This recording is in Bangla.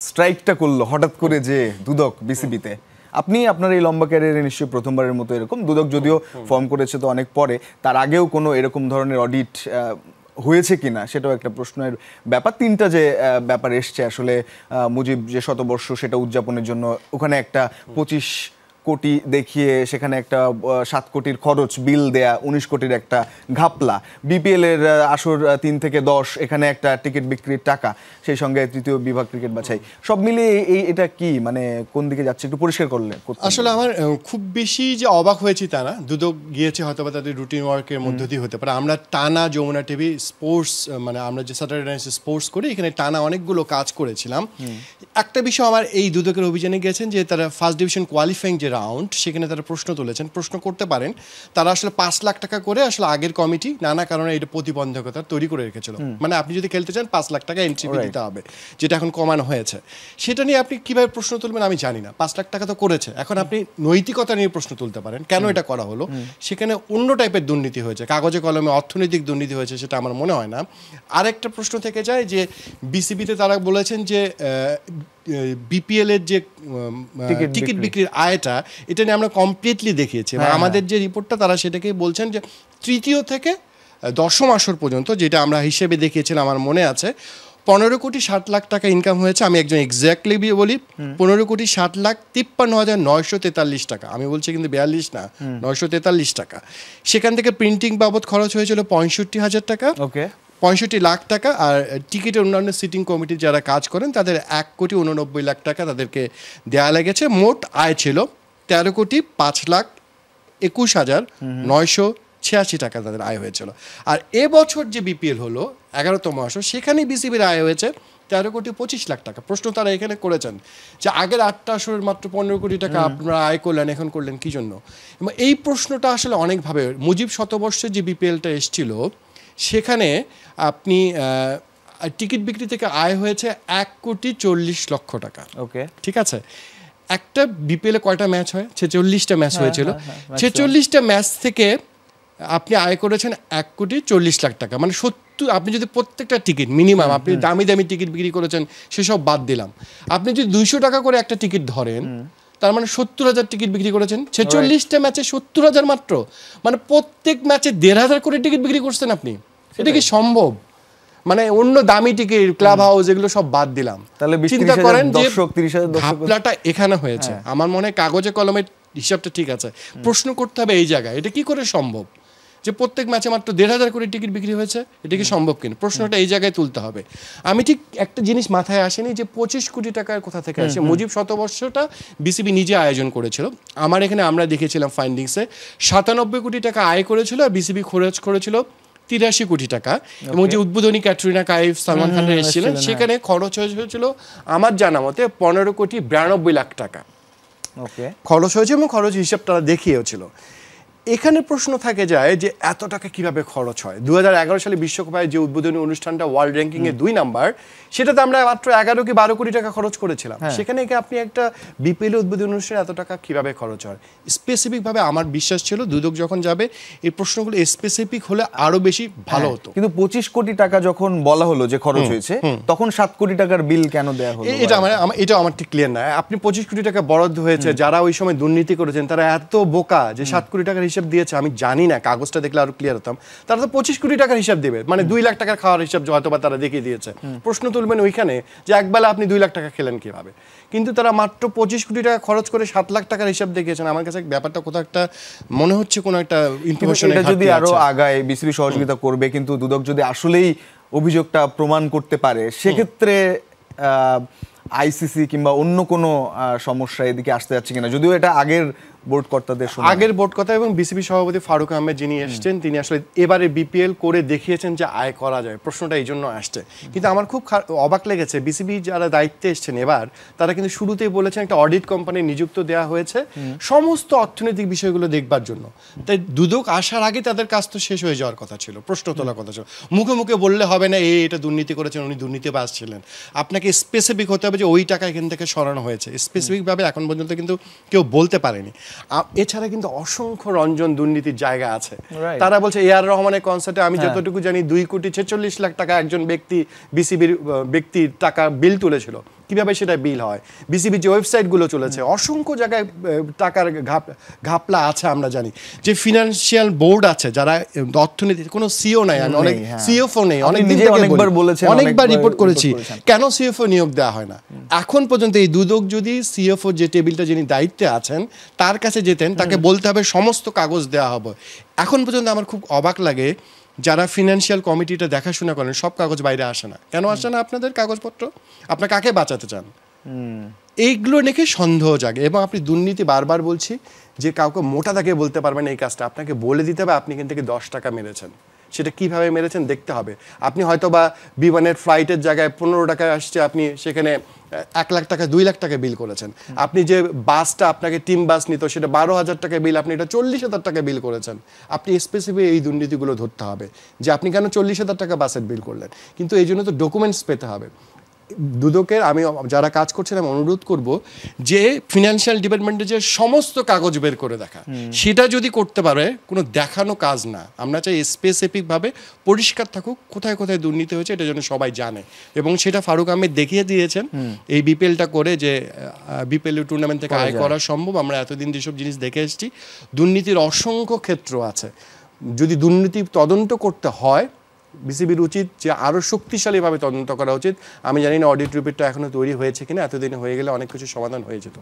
স্ট্রাইকটা করলো হঠাৎ করে যে দুদক বিসিবিতে, আপনি আপনার এই লম্বা ক্যারিয়ারে নিশ্চয়ই প্রথমবারের মতো এরকম, দুদক যদিও ফর্ম করেছে তো অনেক পরে, তার আগেও কোনো এরকম ধরনের অডিট হয়েছে কিনা সেটাও একটা প্রশ্নের ব্যাপার। তিনটা যে ব্যাপার এসছে আসলে, মুজিব যে শতবর্ষ সেটা উদযাপনের জন্য ওখানে একটা 25 কোটি দেখিয়ে সেখানে একটা 7 কোটির খরচ বিল দেয়া, 19 কোটির একটা ঘাপলা, বিপিএল এর আসর 3 থেকে 10 এখানে একটা টিকিট বিক্রির টাকা, সেই সঙ্গে তৃতীয় বিভাগ ক্রিকেট বাছাই, সব মিলিয়ে এটা কি মানে কোন দিকে যাচ্ছে একটু পরিষ্কার করলে। আসলে আমার খুব বেশি যে অবাক হয়েছি তা না, দুদক গিয়েছে হয়তো বা তাদের রুটিন ওয়ার্কের মধ্য দিয়ে হতে পারে। আমরা টানা যমুনা টিভি স্পোর্টস মানে আমরা যে স্যাটারডে নাইট স্পোর্টস করি এখানে টানা অনেকগুলো কাজ করেছিলাম। একটা বিষয় আমার এই দুদকের অভিযানে গেছেন যে তারা ফার্স্ট ডিভিশন কোয়ালিফাইং যে রাউন্ড সেখানে তারা প্রশ্ন তুলেছেন, প্রশ্ন করতে পারেন। তারা আসলে 5 লাখ টাকা করে আসলে আগের কমিটি নানা কারণে এটা প্রতিবন্ধকতা তৈরি করে রেখেছিল, মানে আপনি যদি খেলতে চান 5 লাখ টাকা এন্ট্রি ফি দিতে হবে, যেটা এখন কমানো হয়েছে। সেটা নিয়ে আপনি কিভাবে প্রশ্ন তুলবেন আমি জানি না। 5 লাখ টাকা তো করেছে, এখন আপনি নৈতিকতা নিয়ে প্রশ্ন তুলতে পারেন কেন এটা করা হলো। সেখানে অন্য টাইপের দুর্নীতি হয়েছে, কাগজে কলমে অর্থনৈতিক দুর্নীতি হয়েছে সেটা আমার মনে হয় না। আরেকটা প্রশ্ন থেকে যায় যে বিসিবিতে তারা বলেছেন যে বিপিএল এর যে টিকিট বিক্রির আয়টা, এটা নিয়ে আমরা কমপ্লিটলি দেখিয়েছি। আমাদের যে রিপোর্টটা তারা সেটাকেই বলছেন যে তৃতীয় থেকে 10ম আসর পর্যন্ত, যেটা আমরা হিসেবে দেখিয়েছিলাম আমার মনে আছে, 15 কোটি 60 লাখ টাকা ইনকাম হয়েছে। আমি একজন এক্স্যাক্টলি বলি, 15 কোটি 60 লাখ 53,943 টাকা। আমি বলছি কিন্তু 42 না, 943 টাকা। সেখান থেকে প্রিন্টিং বাবদ খরচ হয়েছিল 65,000 টাকা, 65 লাখ টাকা। আর টিকিটের অন্যান্য সিটিং কমিটির যারা কাজ করেন তাদের 1,89 লাখ টাকা তাদেরকে দেওয়া লেগেছে। মোট আয় ছিল 13 কোটি 5,21,986 টাকা তাদের আয় হয়েছিল। আর এবছর যে বিপিএল হলো 11তম আসর, সেখানে বিসিবির আয় হয়েছে 13 কোটি 25 লাখ টাকা। প্রশ্ন তারা এখানে করেছেন যে আগের 8টা আসরের মাত্র 15 কোটি টাকা আপনারা আয় করলেন, এখন করলেন কী জন্য। এবং এই প্রশ্নটা আসলে অনেকভাবে, মুজিব শতবর্ষে যে বিপিএলটা এসেছিল সেখানে আপনি টিকিট বিক্রি থেকে আয় হয়েছে 1,40,00,000 টাকা। ওকে, ঠিক আছে। একটা বিপিএলে কয়টা ম্যাচ হয়? 46টা ম্যাচ হয়েছিল। 46টা ম্যাচ থেকে আপনি আয় করেছেন 1,40,00,000 টাকা, মানে 70। আপনি যদি প্রত্যেকটা টিকিট মিনিমাম, আপনি দামি দামি টিকিট বিক্রি করেছেন সেসব বাদ দিলাম, আপনি যদি 200 টাকা করে একটা টিকিট ধরেন, তার মানে 70,000 টিকিট বিক্রি করেছেন। 46টা ম্যাচে 70,000 মাত্র, মানে প্রত্যেক ম্যাচে 1,500 করে টিকিট বিক্রি করছেন আপনি। এটা কি সম্ভব? মানে অন্য দামি টিকিট, ক্লাব হাউস, এগুলো সব বাদ দিলাম। চিন্তা করেন যে ঘাপলাটা এখানে হয়েছে। আমার মনে হয় কাগজে কলমের হিসাবটা ঠিক আছে, প্রশ্ন করতে হবে এই জায়গায় এটা কি করে সম্ভব যে প্রত্যেক ম্যাচে মাত্র 1,500 করে টিকিট বিক্রি হয়েছে, এটা কি সম্ভব কিনা, প্রশ্নটা এই জায়গায় তুলতে হবে। আমি ঠিক একটা জিনিস মাথায় আসেনি যে 25 কোটি টাকার কোথা থেকে আসে। মুজিব শতবর্ষটা বিসিবি নিজে আয়োজন করেছিল। আমার এখানে আমরা দেখেছিলাম ফাইন্ডিংসে 97 কোটি টাকা আয় করেছিল, আর বিসিবি খরচ করেছিল 83 কোটি টাকা। এবং যে উদ্বোধনী ক্যাটরিনা কাইফ, সালমান খানরা এসেছিলেন, সেখানে খরচ হয়েছিল আমার জানা মতে 15 কোটি 92 লাখ টাকা খরচ হয়েছে, এবং খরচ হিসাবটা দেখিয়েছিল। এখানে প্রশ্ন থাকে যায় যে এত টাকা কিভাবে খরচ হয়। 2011 সালে বিশ্বকাপে যে উদ্বোধনী অনুষ্ঠানটা ওয়ার্ল্ড র্যাঙ্কিংয়ে 2 নাম্বার, সেটাতে আমরা মাত্র 11 কি 12 কোটি টাকা খরচ করেছিলাম। সেখানে আপনি একটা বিপিএল উদ্বোধনী অনুষ্ঠানে এত টাকা কিভাবে খরচ হয়? স্পেসিফিকভাবে আমার বিশ্বাস ছিল দুদক যখন যাবে এই প্রশ্নগুলো স্পেসিফিক হলে আরো বেশি ভালো হতো। কিন্তু 25 কোটি টাকা যখন বলা হলো যে খরচ হয়েছে, তখন 7 কোটি টাকার বিল কেন দেয়া হলো? এটা আমার ঠিক ক্লিয়ার না। আপনি 25 কোটি টাকা বরাদ্দ হয়েছে, যারা ওই সময় দুর্নীতি করেছেন তারা এত বোকা যে 7 কোটি টাকার হিসাব দিয়েছে। আমি জানি না, কাগজটা দেখলে আরো ক্লিয়ার হতাম। তারা তো 25 কোটি টাকার হিসাব দেবে, মানে 2 লাখ টাকার খাওয়ার হিসাব হয়তো বা তারা দেখিয়ে দিয়েছে। প্রশ্ন তুলবেন ওইখানে যে একবেলা আপনি 2 লাখ টাকা খেলেন কিভাবে, কিন্তু তারা মাত্র 25 কোটি টাকা খরচ করে 7 লাখ টাকার হিসাব দেখিয়েছেন। আমার কাছে ব্যাপারটা কোথাও একটা মনে হচ্ছে কোনো একটা ইনফরমেশন। এটা যদি আরো আগায় বিসিবি সহযোগিতা করবে, কিন্তু দুদক যদি আসলেই অভিযোগটা প্রমাণ করতে পারে, সেক্ষেত্রে আইসিসি কিংবা অন্য কোনো সমস্যা এদিকে আসতে যাচ্ছে কিনা, যদিও এটা আগের বোর্ড কর্তা এবং বিসিবি সভাপতি ফারুক আহমেদ যিনি এসেছেন, তিনি আসলে এবারে বিপিএল করে দেখিয়েছেন যে আয় করা যায়। প্রশ্নটা এই জন্য আসছে। কিন্তু আমার খুব অবাক লেগেছে, বিসিবি যারা দায়িত্বে এসছেন এবার, তারা কিন্তু শুরুতেই বলেছেন একটা অডিট কোম্পানি নিযুক্ত দেওয়া হয়েছে সমস্ত অর্থনৈতিক বিষয়গুলো দেখবার জন্য। তাই দুদক আসার আগে তাদের কাজ তো শেষ হয়ে যাওয়ার কথা ছিল, প্রশ্ন তোলার কথা ছিল। মুখে মুখে বললে হবে না এটা দুর্নীতি করেছেন, উনি দুর্নীতিবাজ ছিলেন। আপনাকে স্পেসিফিক হতে হবে যে ওই টাকা এখান থেকে সরানো হয়েছে। স্পেসিফিকভাবে এখন পর্যন্ত কিন্তু কেউ বলতে পারেনি। এছাড়া কিন্তু অসংখ্য রঞ্জন দুর্নীতির জায়গা আছে। তারা বলছে এআর রহমানের কনসার্টে আমি যতটুকু জানি 2 কোটি 46 লাখ টাকা একজন ব্যক্তির টাকা বিল তুলেছিল। কিভাবে সেটা বিল হয়, বিসিবি যে ওয়েবসাইটগুলো চলেছে, অসংখ্য জায়গায় টাকার ঘাপলা আছে। আমরা জানি যে ফিনান্সিয়াল বোর্ড আছে যারা অর্থনীতির কোনো সিও নাই, আমি অনেক সিএফও নেই, অনেকবার রিপোর্ট করেছি কেন সিএফও নিয়োগ দেওয়া হয় না এখন পর্যন্ত। এই দুদক যদি সিএফও যে টেবিলটা যিনি দায়িত্বে আছেন তার কাছে যেতেন, তাকে বলতে হবে সমস্ত কাগজ দেওয়া হবে। এখন পর্যন্ত আমার খুব অবাক লাগে যারা ফিনান্সিয়াল কমিটিটা দেখাশোনা করেন সব কাগজ বাইরে আসে না। কেন আসে না আপনাদের কাগজপত্র? আপনার কাকে বাঁচাতে চান? এইগুলো নাকি সন্দেহ জাগে। এবং আপনি দুর্নীতি, বারবার বলছি যে কাউকে মোটা দাগে বলতে পারবেন এই কাজটা, আপনাকে বলে দিতে হবে আপনি কিন্তু 10 টাকা মেরেছেন। সেটা কিভাবে মেরেছেন দেখতে হবে। আপনি হয়তো বা বিমানের ফ্লাইটের জায়গায় 15 টাকায় আসছে, আপনি সেখানে 1 লাখ টাকা 2 লাখ টাকা বিল করেছেন। আপনি যে বাসটা আপনাকে টিম বাস নিত সেটা 12,000 টাকা বিল, আপনি এটা 40,000 টাকা বিল করেছেন। আপনি স্পেসিফিক এই দুর্নীতিগুলো ধরতে হবে যে আপনি কেন 40,000 টাকা বাসের বিল করলেন। কিন্তু এই জন্য তো ডকুমেন্টস পেতে হবে। দুদকের আমি যারা কাজ করছেন আমি অনুরোধ করব যে ফিনান্সিয়াল ডিপার্টমেন্টের যে সমস্ত কাগজ বের করে দেখা, সেটা যদি করতে পারে, কোনো দেখানো কাজ না। আমরা চাই স্পেসিফিকভাবে পরিষ্কার থাকুক কোথায় কোথায় দুর্নীতি হয়েছে, এটা যেন সবাই জানে। এবং সেটা ফারুক আহমেদ দেখিয়ে দিয়েছেন এই বিপিএলটা করে যে বিপিএল টুর্নামেন্ট থেকে আয় করা সম্ভব। আমরা এতদিন যেসব জিনিস দেখে এসেছি, দুর্নীতির অসংখ্য ক্ষেত্র আছে। যদি দুর্নীতি তদন্ত করতে হয়, বিসিবির উচিত যে আরও শক্তিশালীভাবে তদন্ত করা উচিত। আমি জানি না অডিট রিপোর্টটা এখনো তৈরি হয়েছে কিনা, এতদিন হয়ে গেলে অনেক কিছু সমাধান হয়ে যেত।